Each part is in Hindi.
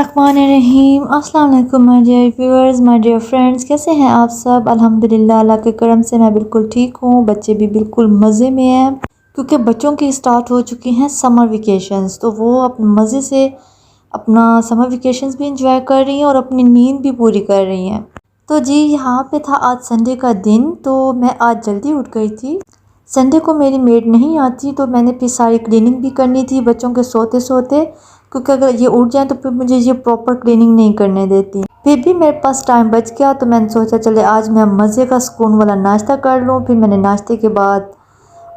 बिस्मिल्लाहिर्रहमानिर्रहीम। अस्सलाम वालेकुम my dear viewers, my dear friends, कैसे हैं आप सब। अल्हम्दुलिल्लाह, अल्लाह के करम से मैं बिल्कुल ठीक हूँ। बच्चे भी बिल्कुल मज़े में हैं क्योंकि बच्चों की स्टार्ट हो चुकी हैं समर वेकेशंस, तो वो अपने मज़े से अपना समर वेकेशंस भी इंजॉय कर रही हैं और अपनी नींद भी पूरी कर रही हैं। तो जी यहाँ पे था आज संडे का दिन, तो मैं आज जल्दी उठ गई थी। संडे को मेरी मेड नहीं आती, तो मैंने फिर सारी क्लीनिंग भी करनी थी बच्चों के सोते सोते, क्योंकि अगर ये उठ जाए तो फिर मुझे ये प्रॉपर क्लीनिंग नहीं करने देती। फिर भी मेरे पास टाइम बच गया, तो मैंने सोचा चले आज मैं मज़े का सुकून वाला नाश्ता कर लूँ। फिर मैंने नाश्ते के बाद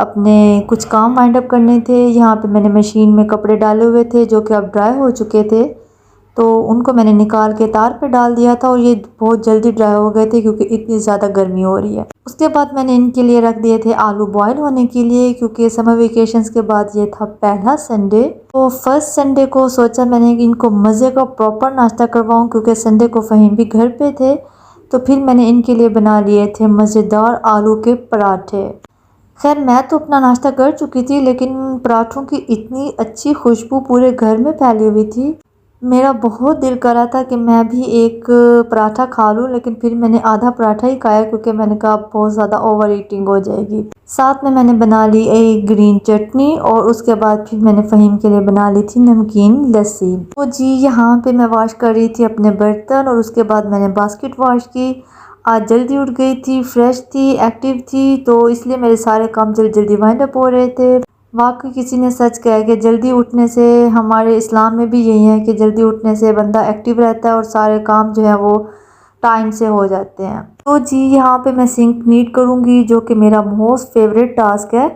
अपने कुछ काम वाइंड अप करने थे। यहाँ पे मैंने मशीन में कपड़े डाले हुए थे जो कि अब ड्राई हो चुके थे, तो उनको मैंने निकाल के तार पे डाल दिया था और ये बहुत जल्दी ड्राई हो गए थे क्योंकि इतनी ज़्यादा गर्मी हो रही है। उसके बाद मैंने इनके लिए रख दिए थे आलू बॉयल होने के लिए, क्योंकि समर वेकेशंस के बाद ये था पहला संडे। तो फर्स्ट संडे को सोचा मैंने कि इनको मज़े का प्रॉपर नाश्ता करवाऊँ, क्योंकि संडे को फ़हीम भी घर पे थे। तो फिर मैंने इनके लिए बना लिए थे मज़ेदार आलू के पराठे। खैर मैं तो अपना नाश्ता कर चुकी थी, लेकिन पराठों की इतनी अच्छी खुशबू पूरे घर में फैली हुई थी, मेरा बहुत दिल कर रहा था कि मैं भी एक पराठा खा लूं, लेकिन फिर मैंने आधा पराठा ही खाया क्योंकि मैंने कहा बहुत ज़्यादा ओवर ईटिंग हो जाएगी। साथ में मैंने बना ली एक ग्रीन चटनी और उसके बाद फिर मैंने फ़हीम के लिए बना ली थी नमकीन लस्सी। तो जी यहाँ पे मैं वॉश कर रही थी अपने बर्तन और उसके बाद मैंने बास्केट वॉश की। आज जल्दी उठ गई थी, फ्रेश थी, एक्टिव थी, तो इसलिए मेरे सारे काम जल्दी जल्दी वाइंड अप हो रहे थे। वाकई किसी ने सच कहा है कि जल्दी उठने से, हमारे इस्लाम में भी यही है कि जल्दी उठने से बंदा एक्टिव रहता है और सारे काम जो है वो टाइम से हो जाते हैं। तो जी यहाँ पे मैं सिंक नीट करूँगी, जो कि मेरा मोस्ट फेवरेट टास्क है।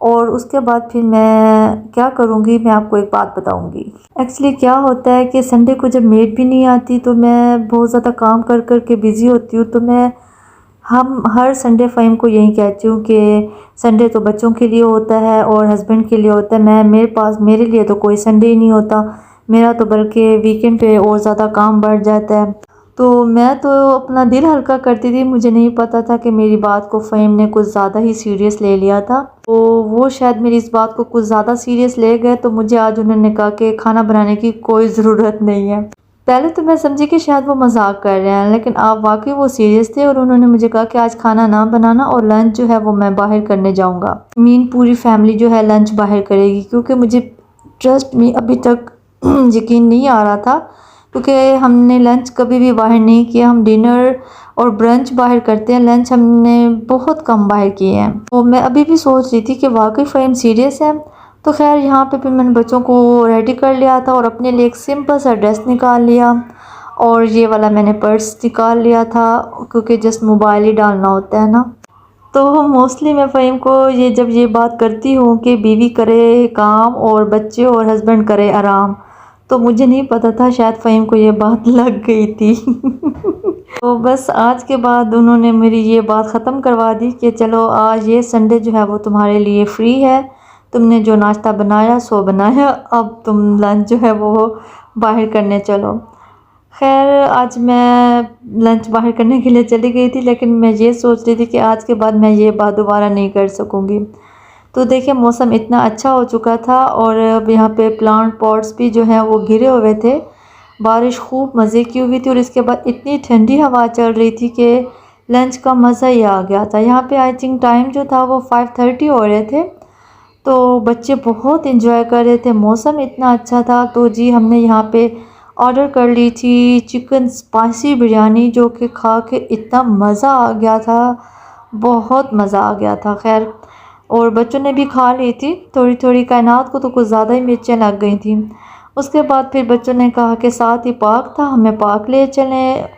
और उसके बाद फिर मैं क्या करूँगी, मैं आपको एक बात बताऊँगी। एक्चुअली क्या होता है कि संडे को जब मेड भी नहीं आती तो मैं बहुत ज़्यादा काम कर कर के बिज़ी होती हूँ। तो मैं हम हर संडे फ़हीम को यही कहती हूँ कि संडे तो बच्चों के लिए होता है और हस्बैंड के लिए होता है। मेरे लिए तो कोई संडे ही नहीं होता। मेरा तो बल्कि वीकेंड पे और ज़्यादा काम बढ़ जाता है। तो मैं तो अपना दिल हल्का करती थी, मुझे नहीं पता था कि मेरी बात को फ़हीम ने कुछ ज़्यादा ही सीरियस ले लिया था। तो वो शायद मेरी इस बात को कुछ ज़्यादा सीरियस ले गए, तो मुझे आज उन्होंने कहा कि खाना बनाने की कोई ज़रूरत नहीं है। पहले तो मैं समझी कि शायद वो मजाक कर रहे हैं, लेकिन आप वाकई वो सीरियस थे और उन्होंने मुझे कहा कि आज खाना ना बनाना और लंच जो है वो मैं बाहर करने जाऊंगा। पूरी फैमिली जो है लंच बाहर करेगी, क्योंकि मुझे ट्रस्ट में अभी तक यकीन नहीं आ रहा था, क्योंकि हमने लंच कभी भी बाहर नहीं किया। हम डिनर और ब्रंच बाहर करते हैं, लंच हमने बहुत कम बाहर किए हैं। तो मैं अभी भी सोच रही थी कि वाकई फ़हीम सीरियस है। तो खैर यहाँ पे फिर मैंने बच्चों को रेडी कर लिया था और अपने लिए एक सिंपल सा ड्रेस निकाल लिया और ये वाला मैंने पर्स निकाल लिया था, क्योंकि जस्ट मोबाइल ही डालना होता है ना। तो मोस्टली मैं फ़हीम को जब ये बात करती हूँ कि बीवी करे काम और बच्चे और हस्बैंड करे आराम, तो मुझे नहीं पता था शायद फ़हीम को ये बात लग गई थी। तो बस आज के बाद उन्होंने मेरी ये बात ख़त्म करवा दी कि चलो आज ये संडे जो है वो तुम्हारे लिए फ्री है, तुमने जो नाश्ता बनाया सो बनाया, अब तुम लंच जो है वो बाहर करने चलो। खैर आज मैं लंच बाहर करने के लिए चली गई थी, लेकिन मैं ये सोच रही थी कि आज के बाद मैं ये बात दोबारा नहीं कर सकूँगी। तो देखिए मौसम इतना अच्छा हो चुका था और अब यहाँ पे प्लांट पॉट्स भी जो हैं वो घिरे हुए थे। बारिश खूब मज़े की हुई थी और इसके बाद इतनी ठंडी हवा चल रही थी कि लंच का मज़ा ही आ गया था। यहाँ पे आई थिंक टाइम जो था वो 5:30 हो रहे थे, तो बच्चे बहुत इंजॉय कर रहे थे, मौसम इतना अच्छा था। तो जी हमने यहाँ पे ऑर्डर कर ली थी चिकन स्पाइसी बिरयानी, जो कि खा के इतना मज़ा आ गया था, बहुत मज़ा आ गया था। खैर और बच्चों ने भी खा ली थी थोड़ी थोड़ी, कायनात को तो कुछ ज़्यादा ही मिर्चें लग गई थी। उसके बाद फिर बच्चों ने कहा कि साथ ही पार्क था, हमें पार्क ले चलें।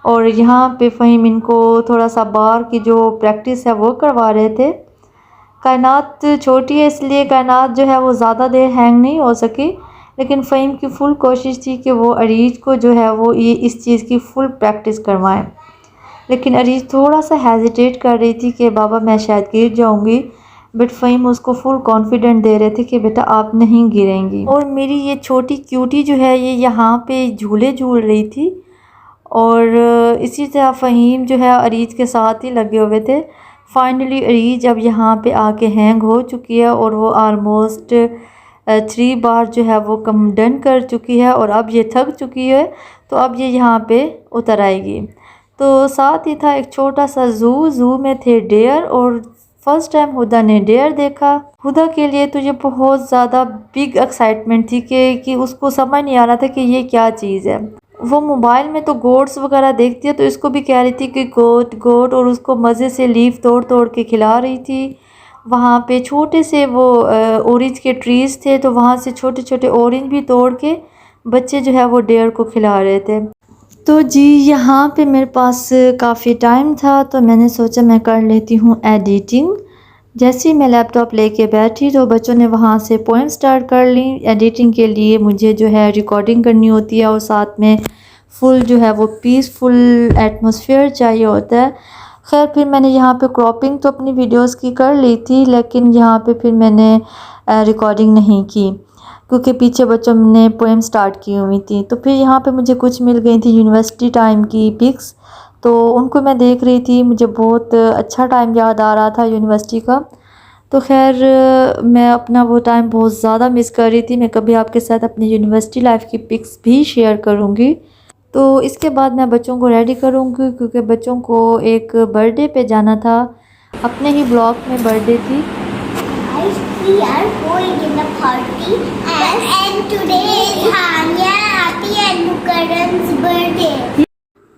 और यहाँ पे फ़हीम इनको थोड़ा सा बार की जो प्रैक्टिस है वो करवा रहे थे। कायनात छोटी है इसलिए कायनात जो है वो ज़्यादा देर हैंग नहीं हो सकी, लेकिन फ़हीम की फ़ुल कोशिश थी कि वो अरीज को जो है वो ये इस चीज़ की फ़ुल प्रैक्टिस करवाएं। लेकिन अरीज थोड़ा सा हेजिटेट कर रही थी कि बाबा मैं शायद गिर जाऊंगी, बट फ़हीम उसको फुल कॉन्फिडेंट दे रहे थे कि बेटा आप नहीं गिरेंगी। और मेरी ये छोटी क्यूटी जो है ये यहाँ पे झूले झूल रही थी और इसी तरह फ़हीम जो है अरीज के साथ ही लगे हुए थे। फाइनली अरीज अब यहाँ पे आके हैंग हो चुकी है और वो आलमोस्ट 3 बार जो है वो कम डन कर चुकी है और अब ये थक चुकी है, तो अब ये यहाँ पे उतर आएगी। तो साथ ही था एक छोटा सा ज़ू में थे डेयर, और फर्स्ट टाइम हुदा ने डेयर देखा। हुदा के लिए तो ये बहुत ज़्यादा बिग एक्साइटमेंट थी कि उसको समझ नहीं आ रहा था कि ये क्या चीज़ है। वो मोबाइल में तो गोट्स वगैरह देखती है, तो इसको भी कह रही थी कि गोट गोट, और उसको मज़े से लीफ तोड़ तोड़ के खिला रही थी। वहाँ पे छोटे से वो ऑरेंज के ट्रीज़ थे, तो वहाँ से छोटे छोटे ऑरेंज भी तोड़ के बच्चे जो है वो डेयर को खिला रहे थे। तो जी यहाँ पे मेरे पास काफ़ी टाइम था, तो मैंने सोचा मैं कर लेती हूँ एडिटिंग। जैसे ही मैं लैपटॉप लेके बैठी तो बच्चों ने वहाँ से पोएम स्टार्ट कर ली। एडिटिंग के लिए मुझे जो है रिकॉर्डिंग करनी होती है और साथ में फुल जो है वो पीसफुल एटमॉस्फेयर चाहिए होता है। खैर फिर मैंने यहाँ पे क्रॉपिंग तो अपनी वीडियोस की कर ली थी, लेकिन यहाँ पे फिर मैंने रिकॉर्डिंग नहीं की क्योंकि पीछे बच्चों ने पोएम स्टार्ट की हुई थी। तो फिर यहाँ पे मुझे कुछ मिल गई थी यूनिवर्सिटी टाइम की पिक्स, तो उनको मैं देख रही थी। मुझे बहुत अच्छा टाइम याद आ रहा था यूनिवर्सिटी का। तो खैर मैं अपना वो टाइम बहुत ज़्यादा मिस कर रही थी। मैं कभी आपके साथ अपनी यूनिवर्सिटी लाइफ की पिक्स भी शेयर करूँगी। तो इसके बाद मैं बच्चों को रेडी करूँगी क्योंकि बच्चों को एक बर्थडे पे जाना था। अपने ही ब्लॉक में बर्थडे थी। We are going in a party and today is Hania, Ati and Mukarram's birthday.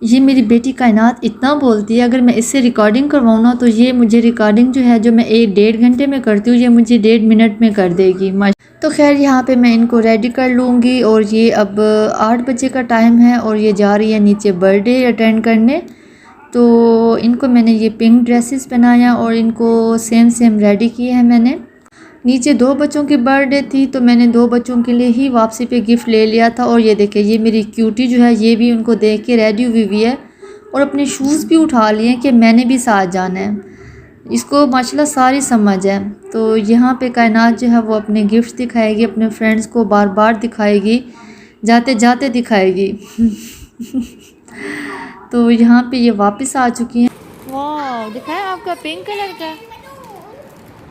ये मेरी बेटी कायनात इतना बोलती है, अगर मैं इससे रिकॉर्डिंग करवाऊँ ना तो ये मुझे रिकॉर्डिंग जो है जो मैं 1-1.5 घंटे में करती हूँ, ये मुझे 1.5 मिनट में कर देगी। तो खैर यहाँ पे मैं इनको रेडी कर लूँगी और ये अब 8 बजे का टाइम है और ये जा रही है नीचे बर्थडे अटेंड करने। तो इनको मैंने ये पिंक ड्रेसेस पहनाया और इनको सेम रेडी किया है मैंने। नीचे 2 बच्चों की बर्थडे थी, तो मैंने 2 बच्चों के लिए ही वापसी पे गिफ्ट ले लिया था। और ये देखिए ये मेरी क्यूटी जो है ये भी उनको देख के रेडी हुई है और अपने शूज़ भी उठा लिए कि मैंने भी साथ जाना है। इसको माशाल्लाह सारी समझ है। तो यहाँ पे कायनात जो है वो अपने गिफ्ट दिखाएगी, अपने फ्रेंड्स को बार बार दिखाएगी, जाते जाते दिखाएगी। तो यहाँ पे ये वापस आ चुकी हैं। वाह दिखाएं, आपका पिंक कलर का,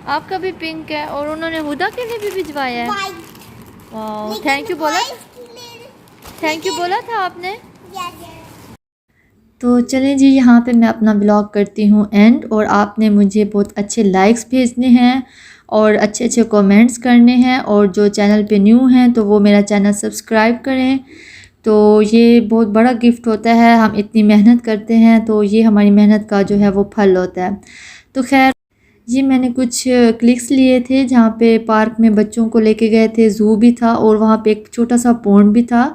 आपका भी पिंक है और उन्होंने हुदा के लिए भी भिजवाया है। वाह थैंक यू बोला, थैंक यू बोला था आपने। तो चलें जी यहाँ पे मैं अपना ब्लॉग करती हूँ एंड, और आपने मुझे बहुत अच्छे लाइक्स भेजने हैं और अच्छे अच्छे कमेंट्स करने हैं, और जो चैनल पे न्यू हैं तो वो मेरा चैनल सब्सक्राइब करें। तो ये बहुत बड़ा गिफ्ट होता है, हम इतनी मेहनत करते हैं तो ये हमारी मेहनत का जो है वो फल होता है। तो खैर ये मैंने कुछ क्लिक्स लिए थे जहाँ पे पार्क में बच्चों को लेके गए थे, ज़ू भी था और वहाँ पे एक छोटा सा पॉन्ड भी था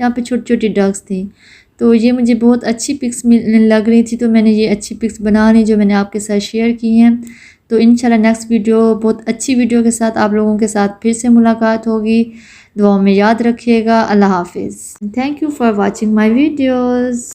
जहाँ पे छोटी छोटी डक्स थी। तो ये मुझे बहुत अच्छी पिक्स लग रही थी, तो मैंने ये अच्छी पिक्स बना ली जो मैंने आपके साथ शेयर की हैं। तो इंशाल्लाह नेक्स्ट वीडियो बहुत अच्छी वीडियो के साथ आप लोगों के साथ फिर से मुलाकात होगी। दुआ में याद रखिएगा। अल्लाह हाफिज़। Thank you for watching my videos.